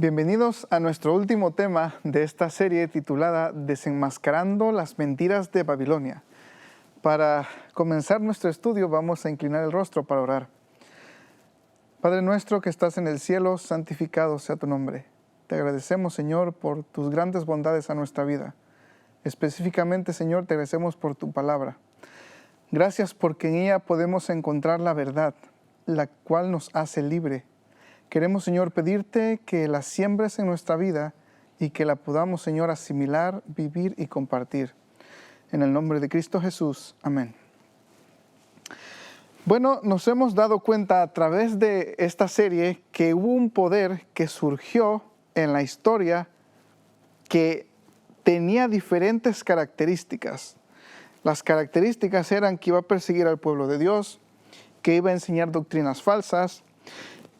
Bienvenidos a nuestro último tema de esta serie titulada Desenmascarando las mentiras de Babilonia. Para comenzar nuestro estudio vamos a inclinar el rostro para orar. Padre nuestro que estás en el cielo, santificado sea tu nombre. Te agradecemos, Señor, por tus grandes bondades a nuestra vida. Específicamente, Señor, te agradecemos por tu palabra. Gracias porque en ella podemos encontrar la verdad, la cual nos hace libre. Queremos, Señor, pedirte que la siembres en nuestra vida y que la podamos, Señor, asimilar, vivir y compartir. En el nombre de Cristo Jesús. Amén. Bueno, nos hemos dado cuenta a través de esta serie que hubo un poder que surgió en la historia que tenía diferentes características. Las características eran que iba a perseguir al pueblo de Dios, que iba a enseñar doctrinas falsas,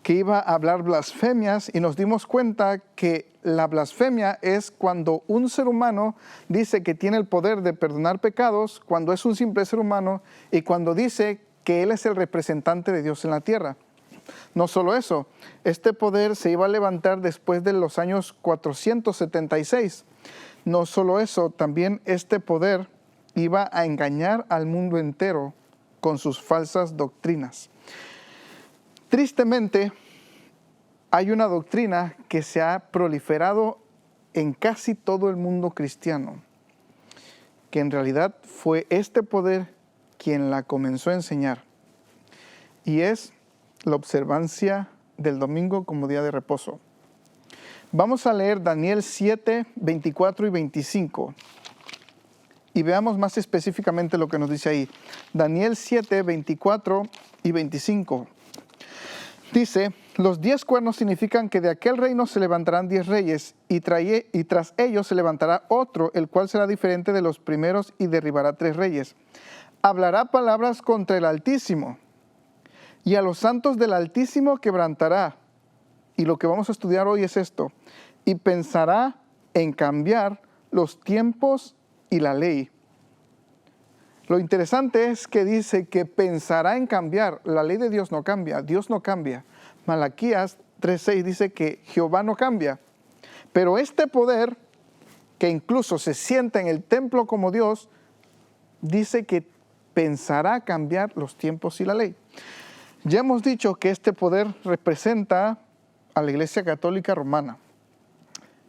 que iba a hablar blasfemias, y nos dimos cuenta que la blasfemia es cuando un ser humano dice que tiene el poder de perdonar pecados, cuando es un simple ser humano, y cuando dice que él es el representante de Dios en la tierra. No solo eso, este poder se iba a levantar después de los años 476. No solo eso, también este poder iba a engañar al mundo entero con sus falsas doctrinas. Tristemente, hay una doctrina que se ha proliferado en casi todo el mundo cristiano, que en realidad fue este poder quien la comenzó a enseñar, y es la observancia del domingo como día de reposo. Vamos a leer Daniel 7, 24 y 25, y veamos más específicamente lo que nos dice ahí. Daniel 7, 24 y 25. Dice, los 10 cuernos significan que de aquel reino se levantarán 10 reyes, y tras ellos se levantará otro, el cual será diferente de los primeros y derribará 3 reyes. Hablará palabras contra el Altísimo, y a los santos del Altísimo quebrantará. Y lo que vamos a estudiar hoy es esto. Y pensará en cambiar los tiempos y la ley. Lo interesante es que dice que pensará en cambiar. La ley de Dios no cambia, Dios no cambia. Malaquías 3:6 dice que Jehová no cambia. Pero este poder, que incluso se sienta en el templo como Dios, dice que pensará cambiar los tiempos y la ley. Ya hemos dicho que este poder representa a la Iglesia Católica Romana.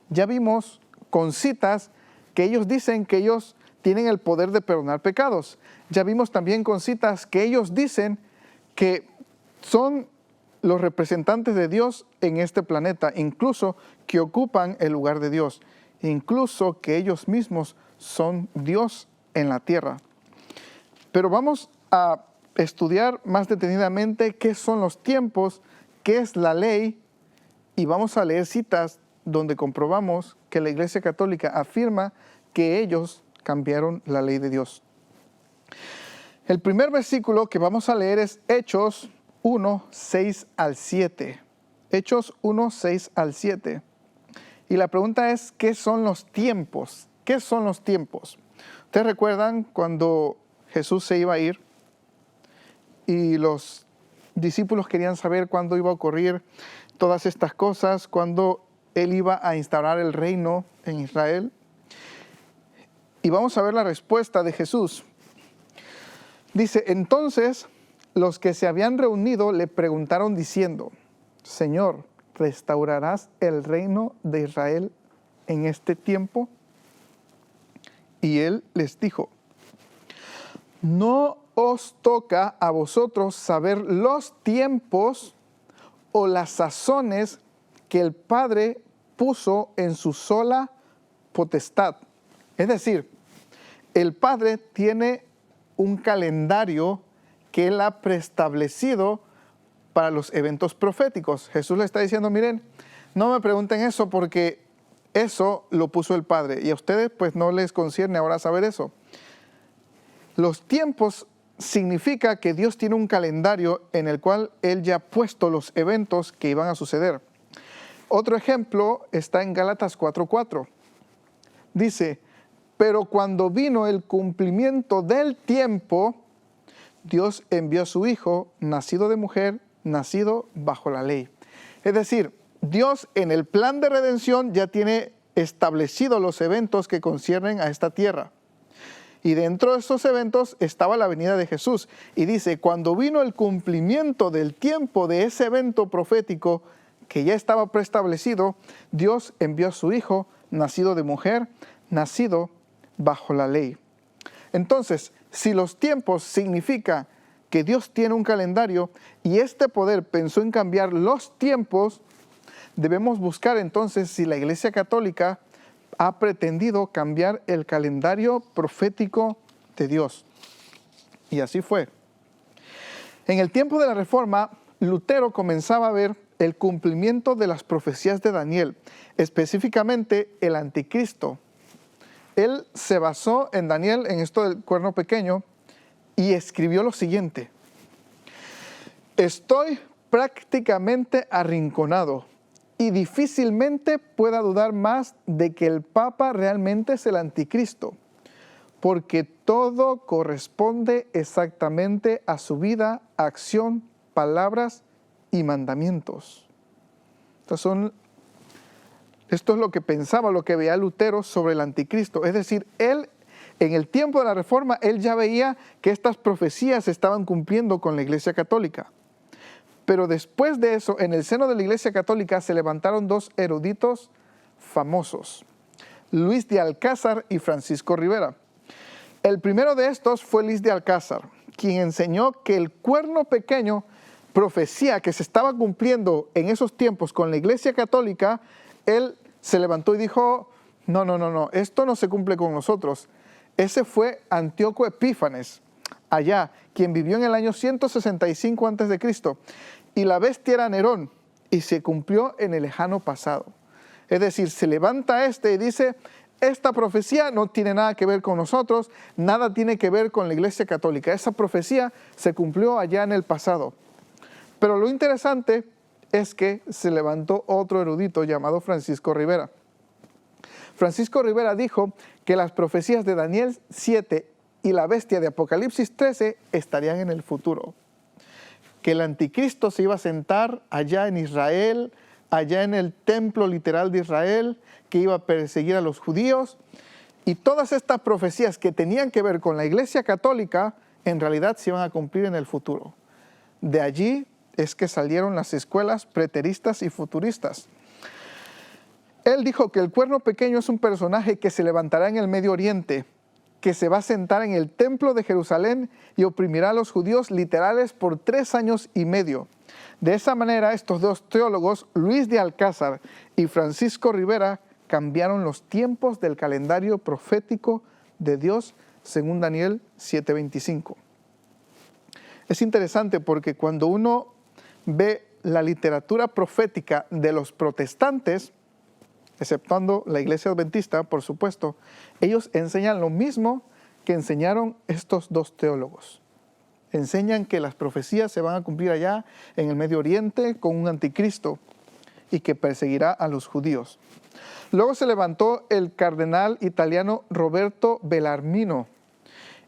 Ya vimos con citas que ellos dicen que ellos tienen el poder de perdonar pecados. Ya vimos también con citas que ellos dicen que son los representantes de Dios en este planeta, incluso que ocupan el lugar de Dios, incluso que ellos mismos son Dios en la tierra. Pero vamos a estudiar más detenidamente qué son los tiempos, qué es la ley, y vamos a leer citas donde comprobamos que la Iglesia Católica afirma que ellos cambiaron la ley de Dios. El primer versículo que vamos a leer es Hechos 1, 6 al 7. Hechos 1, 6 al 7. Y la pregunta es, ¿qué son los tiempos? ¿Qué son los tiempos? ¿Ustedes recuerdan cuando Jesús se iba a ir y los discípulos querían saber cuándo iba a ocurrir todas estas cosas, cuándo Él iba a instaurar el reino en Israel? Y vamos a ver la respuesta de Jesús. Dice, entonces los que se habían reunido le preguntaron diciendo, Señor, ¿restaurarás el reino de Israel en este tiempo? Y Él les dijo, no os toca a vosotros saber los tiempos o las sazones que el Padre puso en su sola potestad. Es decir, el Padre tiene un calendario que Él ha preestablecido para los eventos proféticos. Jesús le está diciendo, miren, no me pregunten eso porque eso lo puso el Padre y a ustedes pues no les concierne ahora saber eso. Los tiempos significa que Dios tiene un calendario en el cual Él ya ha puesto los eventos que iban a suceder. Otro ejemplo está en Gálatas 4:4. Dice, pero cuando vino el cumplimiento del tiempo, Dios envió a su Hijo, nacido de mujer, nacido bajo la ley. Es decir, Dios en el plan de redención ya tiene establecidos los eventos que conciernen a esta tierra. Y dentro de esos eventos estaba la venida de Jesús. Y dice, cuando vino el cumplimiento del tiempo de ese evento profético que ya estaba preestablecido, Dios envió a su Hijo, nacido de mujer, nacido bajo la ley. Entonces, si los tiempos significa que Dios tiene un calendario y este poder pensó en cambiar los tiempos, debemos buscar entonces si la Iglesia Católica ha pretendido cambiar el calendario profético de Dios. Y así fue. En el tiempo de la Reforma, Lutero comenzaba a ver el cumplimiento de las profecías de Daniel, específicamente el anticristo. Él se basó en Daniel, en esto del cuerno pequeño, y escribió lo siguiente: estoy prácticamente arrinconado y difícilmente pueda dudar más de que el Papa realmente es el anticristo, porque todo corresponde exactamente a su vida, acción, palabras y mandamientos. Esto es lo que pensaba, lo que veía Lutero sobre el anticristo. Es decir, él, en el tiempo de la Reforma, él ya veía que estas profecías se estaban cumpliendo con la Iglesia Católica. Pero después de eso, en el seno de la Iglesia Católica se levantaron dos eruditos famosos, Luis de Alcázar y Francisco Rivera. El primero de estos fue Luis de Alcázar, quien enseñó que el cuerno pequeño, profecía que se estaba cumpliendo en esos tiempos con la Iglesia Católica, él se levantó y dijo, no, esto no se cumple con nosotros. Ese fue Antíoco Epífanes, allá, quien vivió en el año 165 a.C., y la bestia era Nerón, y se cumplió en el lejano pasado. Es decir, se levanta y dice, esta profecía no tiene nada que ver con nosotros, nada tiene que ver con la Iglesia Católica. Esa profecía se cumplió allá en el pasado. Pero lo interesante es que se levantó otro erudito llamado Francisco Rivera. Francisco Rivera dijo que las profecías de Daniel 7 y la bestia de Apocalipsis 13 estarían en el futuro. Que el anticristo se iba a sentar allá en Israel, allá en el templo literal de Israel, que iba a perseguir a los judíos. Y todas estas profecías que tenían que ver con la Iglesia Católica, en realidad se iban a cumplir en el futuro. De allí es que salieron las escuelas preteristas y futuristas. Él dijo que el cuerno pequeño es un personaje que se levantará en el Medio Oriente, que se va a sentar en el templo de Jerusalén y oprimirá a los judíos literales por 3 años y medio. De esa manera, estos dos teólogos, Luis de Alcázar y Francisco Rivera, cambiaron los tiempos del calendario profético de Dios según Daniel 7:25. Es interesante porque cuando uno ve la literatura profética de los protestantes, exceptuando la Iglesia Adventista, por supuesto, ellos enseñan lo mismo que enseñaron estos dos teólogos. Enseñan que las profecías se van a cumplir allá en el Medio Oriente con un anticristo y que perseguirá a los judíos. Luego se levantó el cardenal italiano Roberto Bellarmino,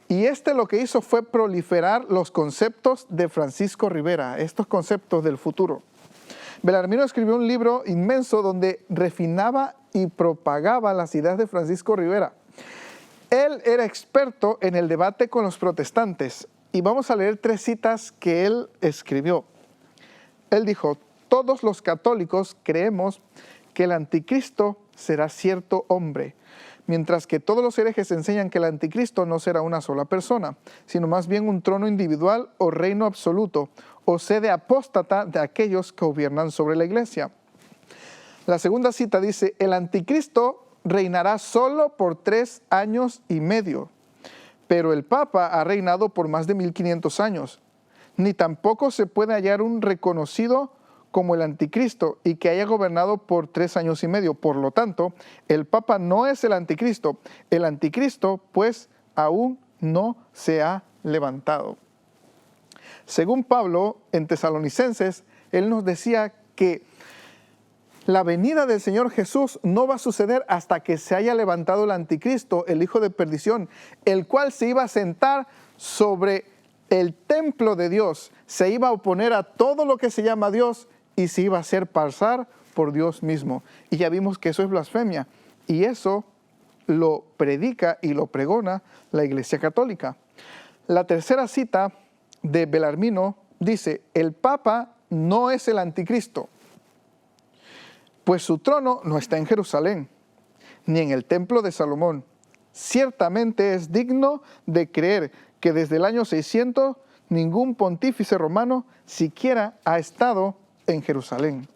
y lo que hizo fue proliferar los conceptos de Francisco Rivera, estos conceptos del futuro. Bellarmino escribió un libro inmenso donde refinaba y propagaba las ideas de Francisco Rivera. Él era experto en el debate con los protestantes y vamos a leer 3 citas que él escribió. Él dijo, todos los católicos creemos que el anticristo será cierto hombre, mientras que todos los herejes enseñan que el anticristo no será una sola persona, sino más bien un trono individual o reino absoluto, o sede apóstata de aquellos que gobiernan sobre la iglesia. La segunda cita dice, el anticristo reinará solo por 3 años y medio, pero el Papa ha reinado por más de 1500 años. Ni tampoco se puede hallar un reconocido como el anticristo y que haya gobernado por 3 años y medio. Por lo tanto, el Papa no es el anticristo. El anticristo, pues, aún no se ha levantado. Según Pablo, en Tesalonicenses, él nos decía que la venida del Señor Jesús no va a suceder hasta que se haya levantado el anticristo, el hijo de perdición, el cual se iba a sentar sobre el templo de Dios, se iba a oponer a todo lo que se llama Dios y se iba a hacer pasar por Dios mismo. Y ya vimos que eso es blasfemia. Y eso lo predica y lo pregona la Iglesia Católica. La tercera cita de Belarmino dice: el Papa no es el anticristo, pues su trono no está en Jerusalén, ni en el templo de Salomón. Ciertamente es digno de creer que desde el año 600 ningún pontífice romano siquiera ha estado en Jerusalén.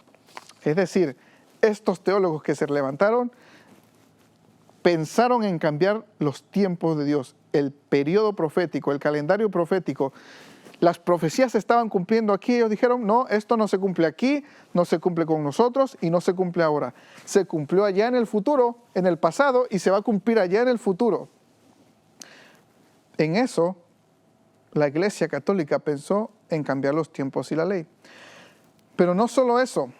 Es decir, estos teólogos que se levantaron pensaron en cambiar los tiempos de Dios, el periodo profético, el calendario profético. Las profecías se estaban cumpliendo aquí. Ellos dijeron: no, esto no se cumple aquí, no se cumple con nosotros y no se cumple ahora. Se cumplió allá en el futuro, en el pasado, y se va a cumplir allá en el futuro. En eso, la Iglesia Católica pensó en cambiar los tiempos y la ley. Pero no solo eso,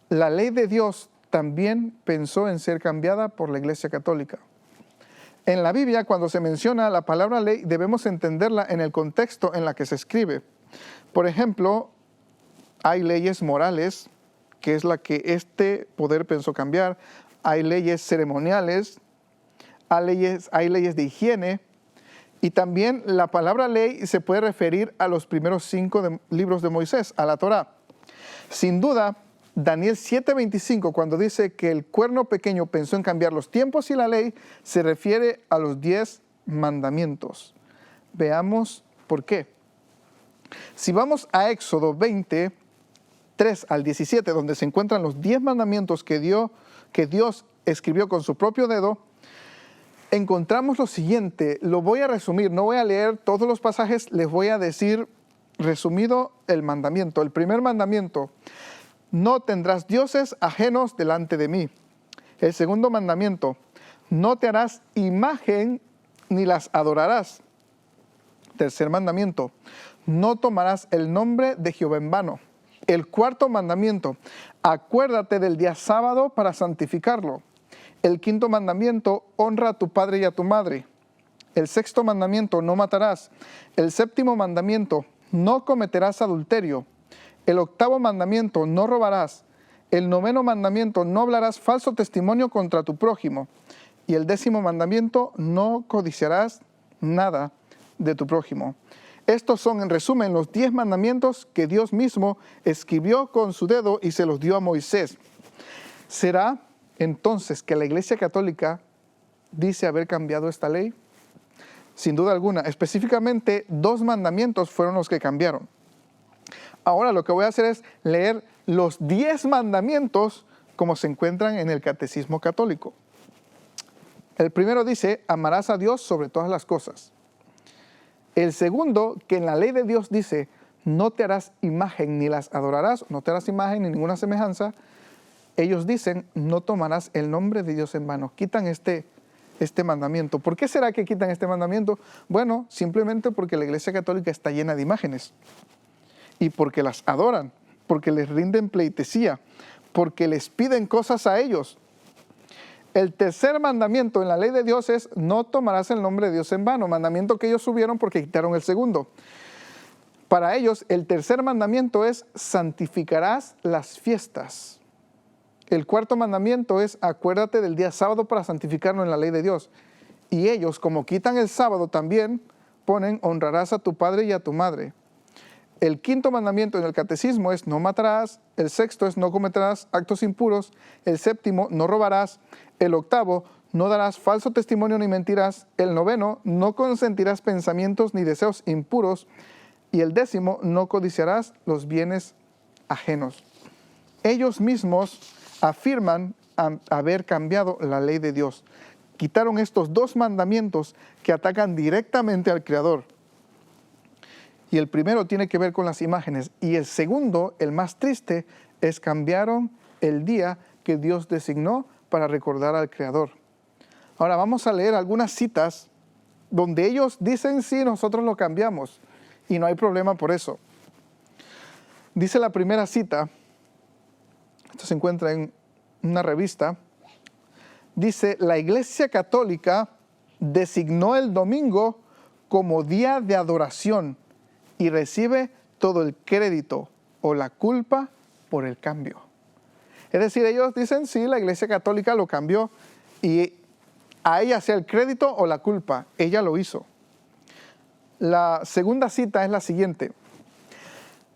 la ley de Dios también pensó en ser cambiada por la Iglesia Católica. En la Biblia, cuando se menciona la palabra ley, debemos entenderla en el contexto en la que se escribe. Por ejemplo, hay leyes morales, que es la que este poder pensó cambiar. Hay leyes ceremoniales, hay leyes de higiene, y también la palabra ley se puede referir a los primeros 5 libros de Moisés, a la Torá. Sin duda, Daniel 7:25, cuando dice que el cuerno pequeño pensó en cambiar los tiempos y la ley, se refiere a los 10 mandamientos. Veamos por qué. Si vamos a Éxodo 20, 3 al 17, donde se encuentran los 10 mandamientos que Dios escribió con su propio dedo, encontramos lo siguiente. Lo voy a resumir, no voy a leer todos los pasajes, les voy a decir resumido el mandamiento. El primer mandamiento: no tendrás dioses ajenos delante de mí. El segundo mandamiento: no te harás imagen ni las adorarás. Tercer mandamiento: no tomarás el nombre de Jehová en vano. El cuarto mandamiento: acuérdate del día sábado para santificarlo. El quinto mandamiento: honra a tu padre y a tu madre. El sexto mandamiento: no matarás. El séptimo mandamiento: no cometerás adulterio. El octavo mandamiento: no robarás. El noveno mandamiento: no hablarás falso testimonio contra tu prójimo. Y el 10º mandamiento: no codiciarás nada de tu prójimo. Estos son, en resumen, los 10 mandamientos que Dios mismo escribió con su dedo y se los dio a Moisés. ¿Será entonces que la Iglesia Católica dice haber cambiado esta ley? Sin duda alguna. Específicamente, 2 mandamientos fueron los que cambiaron. Ahora lo que voy a hacer es leer los 10 mandamientos como se encuentran en el Catecismo Católico. El primero dice: amarás a Dios sobre todas las cosas. El segundo, que en la ley de Dios dice: no te harás imagen ni las adorarás, no te harás imagen ni ninguna semejanza. Ellos dicen: no tomarás el nombre de Dios en vano. Quitan este mandamiento. ¿Por qué será que quitan este mandamiento? Bueno, simplemente porque la Iglesia Católica está llena de imágenes. Y porque las adoran, porque les rinden pleitesía, porque les piden cosas a ellos. El tercer mandamiento en la ley de Dios es: no tomarás el nombre de Dios en vano, mandamiento que ellos subieron porque quitaron el segundo. Para ellos, el tercer mandamiento es: santificarás las fiestas. El cuarto mandamiento es: acuérdate del día sábado para santificarlo en la ley de Dios. Y ellos, como quitan el sábado, también ponen: honrarás a tu padre y a tu madre. El quinto mandamiento en el catecismo es: no matarás. El sexto es: no cometerás actos impuros. El séptimo: no robarás. El octavo: no darás falso testimonio ni mentirás. El noveno: no consentirás pensamientos ni deseos impuros. Y el 10º: no codiciarás los bienes ajenos. Ellos mismos afirman haber cambiado la ley de Dios. Quitaron estos 2 mandamientos que atacan directamente al Creador. Y el primero tiene que ver con las imágenes. Y el segundo, el más triste, es: cambiaron el día que Dios designó para recordar al Creador. Ahora vamos a leer algunas citas donde ellos dicen: sí, nosotros lo cambiamos. Y no hay problema por eso. Dice la primera cita, esto se encuentra en una revista, dice: la Iglesia Católica designó el domingo como día de adoración y recibe todo el crédito o la culpa por el cambio. Es decir, ellos dicen, sí, la Iglesia Católica lo cambió y a ella sea el crédito o la culpa. Ella lo hizo. La segunda cita es la siguiente.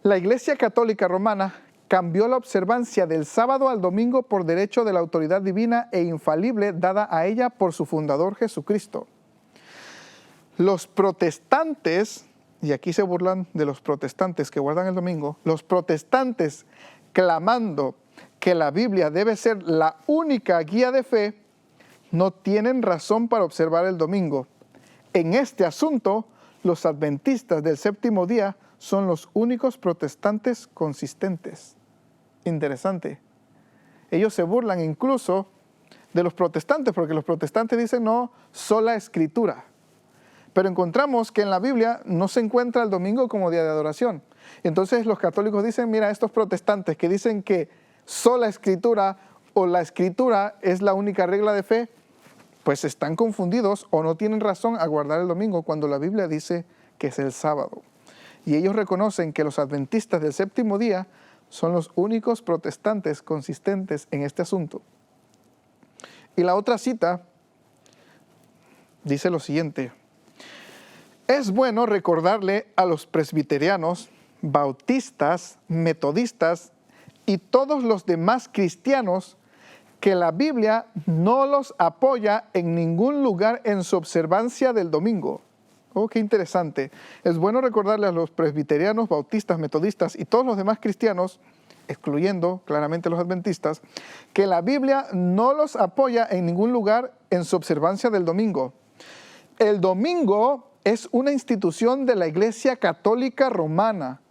La Iglesia Católica Romana cambió la observancia del sábado al domingo por derecho de la autoridad divina e infalible dada a ella por su fundador Jesucristo. Los protestantes, y aquí se burlan de los protestantes que guardan el domingo, los protestantes clamando que la Biblia debe ser la única guía de fe, no tienen razón para observar el domingo. En este asunto, los adventistas del séptimo día son los únicos protestantes consistentes. Interesante. Ellos se burlan incluso de los protestantes, porque los protestantes dicen no, sola escritura. Pero encontramos que en la Biblia no se encuentra el domingo como día de adoración. Entonces los católicos dicen, mira, estos protestantes que dicen que sola escritura o la escritura es la única regla de fe, pues están confundidos o no tienen razón a guardar el domingo cuando la Biblia dice que es el sábado. Y ellos reconocen que los adventistas del séptimo día son los únicos protestantes consistentes en este asunto. Y la otra cita dice lo siguiente. Es bueno recordarle a los presbiterianos, bautistas, metodistas y todos los demás cristianos que la Biblia no los apoya en ningún lugar en su observancia del domingo. Oh, qué interesante. Es bueno recordarle a los presbiterianos, bautistas, metodistas y todos los demás cristianos, excluyendo claramente los adventistas, que la Biblia no los apoya en ningún lugar en su observancia del domingo. El domingo es una institución de la Iglesia Católica Romana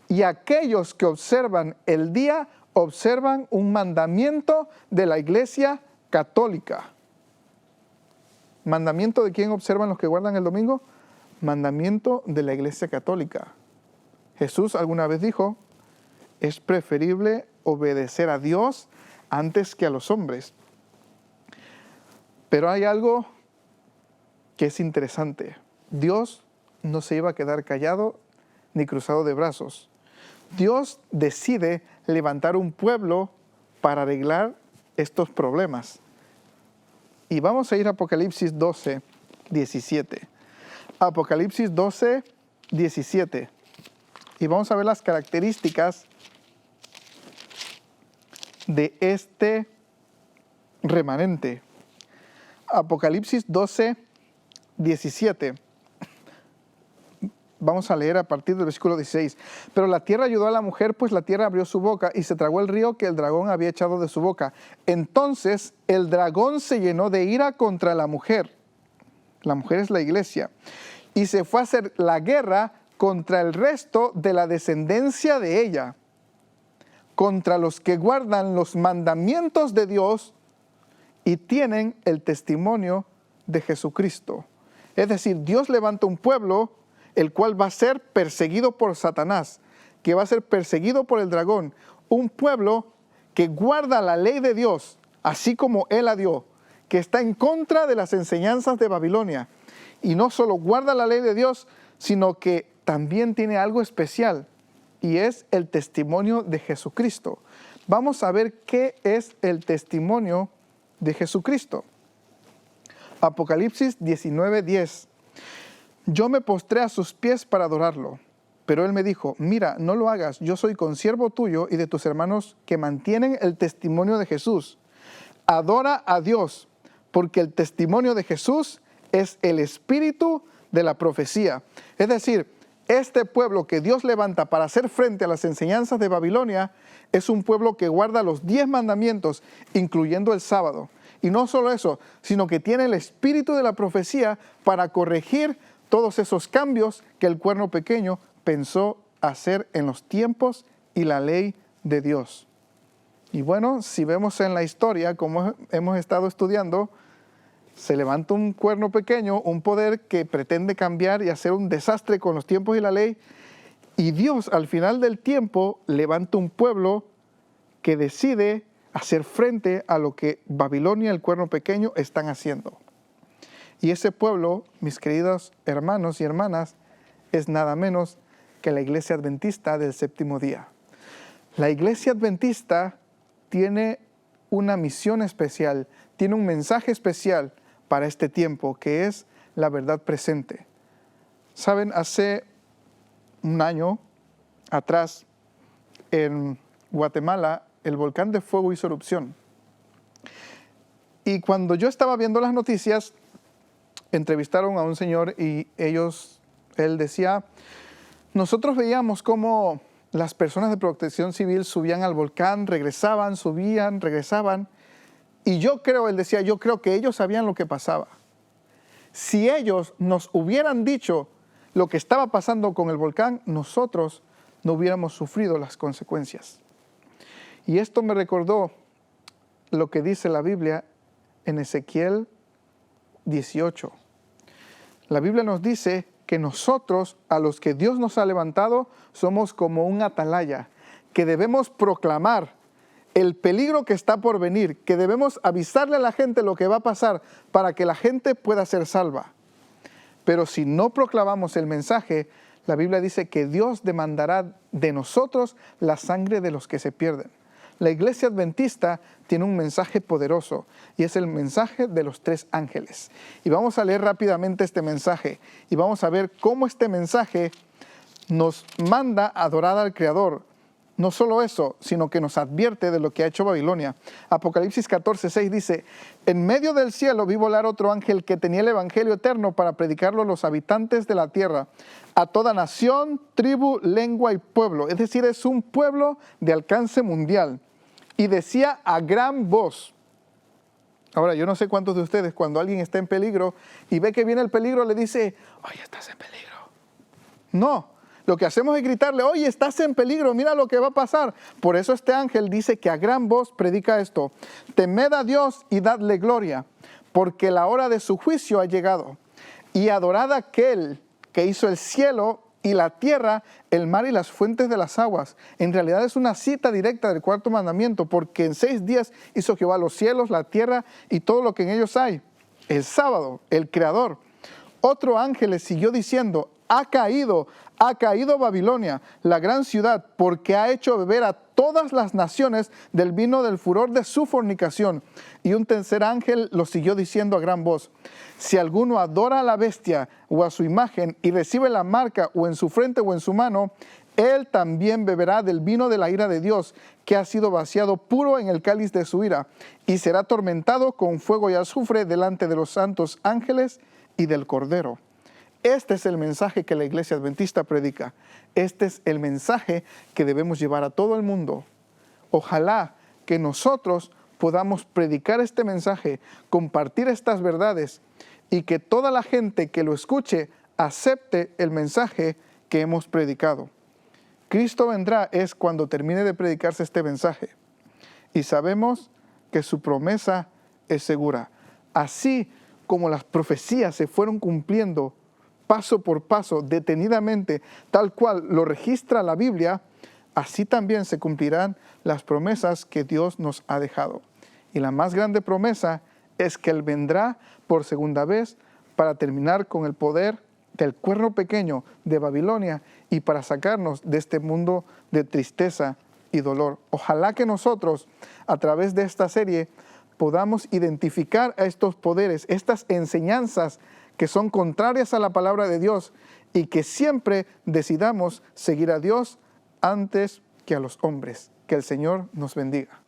y aquellos que observan el día observan un mandamiento de la Iglesia Católica. ¿Mandamiento de quién observan los que guardan el domingo? Mandamiento de la Iglesia Católica. Jesús alguna vez dijo, es preferible obedecer a Dios antes que a los hombres. Pero hay algo que es interesante. Dios no se iba a quedar callado ni cruzado de brazos. Dios decide levantar un pueblo para arreglar estos problemas. Y vamos a ir a Apocalipsis 12, 17. Apocalipsis 12, 17. Y vamos a ver las características de este remanente. Apocalipsis 12, 17. Vamos a leer a partir del versículo 16. Pero la tierra ayudó a la mujer, pues la tierra abrió su boca y se tragó el río que el dragón había echado de su boca. Entonces el dragón se llenó de ira contra la mujer. La mujer es la iglesia. Y se fue a hacer la guerra contra el resto de la descendencia de ella, contra los que guardan los mandamientos de Dios y tienen el testimonio de Jesucristo. Es decir, Dios levanta un pueblo el cual va a ser perseguido por Satanás, que va a ser perseguido por el dragón. Un pueblo que guarda la ley de Dios, así como Él la dio, que está en contra de las enseñanzas de Babilonia. Y no solo guarda la ley de Dios, sino que también tiene algo especial, y es el testimonio de Jesucristo. Vamos a ver qué es el testimonio de Jesucristo. Apocalipsis 19:10. Yo me postré a sus pies para adorarlo, pero él me dijo, mira, no lo hagas, yo soy consiervo tuyo y de tus hermanos que mantienen el testimonio de Jesús. Adora a Dios, porque el testimonio de Jesús es el espíritu de la profecía. Es decir, este pueblo que Dios levanta para hacer frente a las enseñanzas de Babilonia es un pueblo que guarda los 10 mandamientos, incluyendo el sábado. Y no solo eso, sino que tiene el espíritu de la profecía para corregir todos esos cambios que el cuerno pequeño pensó hacer en los tiempos y la ley de Dios. Y bueno, si vemos en la historia, como hemos estado estudiando, se levanta un cuerno pequeño, un poder que pretende cambiar y hacer un desastre con los tiempos y la ley. Y Dios, al final del tiempo, levanta un pueblo que decide hacer frente a lo que Babilonia y el cuerno pequeño están haciendo. Y ese pueblo, mis queridos hermanos y hermanas, es nada menos que la iglesia adventista del séptimo día. La iglesia adventista tiene una misión especial, tiene un mensaje especial para este tiempo, que es la verdad presente. Saben, hace un año atrás, en Guatemala, el volcán de fuego hizo erupción. Y cuando yo estaba viendo las noticias, entrevistaron a un señor y él decía, nosotros veíamos cómo las personas de protección civil subían al volcán, regresaban, subían, regresaban. Y él decía, yo creo que ellos sabían lo que pasaba. Si ellos nos hubieran dicho lo que estaba pasando con el volcán, nosotros no hubiéramos sufrido las consecuencias. Y esto me recordó lo que dice la Biblia en Ezequiel 18. La Biblia nos dice que nosotros, a los que Dios nos ha levantado, somos como un atalaya, que debemos proclamar el peligro que está por venir, que debemos avisarle a la gente lo que va a pasar para que la gente pueda ser salva. Pero si no proclamamos el mensaje, la Biblia dice que Dios demandará de nosotros la sangre de los que se pierden. La iglesia adventista tiene un mensaje poderoso y es el mensaje de los 3 ángeles. Y vamos a leer rápidamente este mensaje y vamos a ver cómo este mensaje nos manda a adorar al Creador. No solo eso, sino que nos advierte de lo que ha hecho Babilonia. Apocalipsis 14:6 dice, en medio del cielo vi volar otro ángel que tenía el evangelio eterno para predicarlo a los habitantes de la tierra, a toda nación, tribu, lengua y pueblo. Es decir, es un pueblo de alcance mundial. Y decía a gran voz. Ahora, yo no sé cuántos de ustedes, cuando alguien está en peligro y ve que viene el peligro, le dice, oye, estás en peligro. No, lo que hacemos es gritarle, oye, estás en peligro, mira lo que va a pasar. Por eso este ángel dice que a gran voz predica esto. Temed a Dios y dadle gloria, porque la hora de su juicio ha llegado. Y adorad a aquel que hizo el cielo y la tierra, el mar y las fuentes de las aguas. En realidad es una cita directa del 4º mandamiento, porque en 6 días hizo Jehová los cielos, la tierra y todo lo que en ellos hay. El sábado, el Creador. Otro ángel le siguió diciendo, ha caído Babilonia, la gran ciudad, porque ha hecho beber a todas las naciones del vino del furor de su fornicación. Y un tercer ángel lo siguió diciendo a gran voz, si alguno adora a la bestia o a su imagen y recibe la marca o en su frente o en su mano, él también beberá del vino de la ira de Dios, que ha sido vaciado puro en el cáliz de su ira, y será atormentado con fuego y azufre delante de los santos ángeles y del Cordero. Este es el mensaje que la iglesia adventista predica. Este es el mensaje que debemos llevar a todo el mundo. Ojalá que nosotros podamos predicar este mensaje, compartir estas verdades y que toda la gente que lo escuche acepte el mensaje que hemos predicado. Cristo vendrá es cuando termine de predicarse este mensaje y sabemos que su promesa es segura. Así como las profecías se fueron cumpliendo paso por paso, detenidamente, tal cual lo registra la Biblia, así también se cumplirán las promesas que Dios nos ha dejado. Y la más grande promesa es que Él vendrá por segunda vez para terminar con el poder del cuerno pequeño de Babilonia y para sacarnos de este mundo de tristeza y dolor. Ojalá que nosotros, a través de esta serie, podamos identificar a estos poderes, estas enseñanzas que son contrarias a la palabra de Dios y que siempre decidamos seguir a Dios antes que a los hombres. Que el Señor nos bendiga.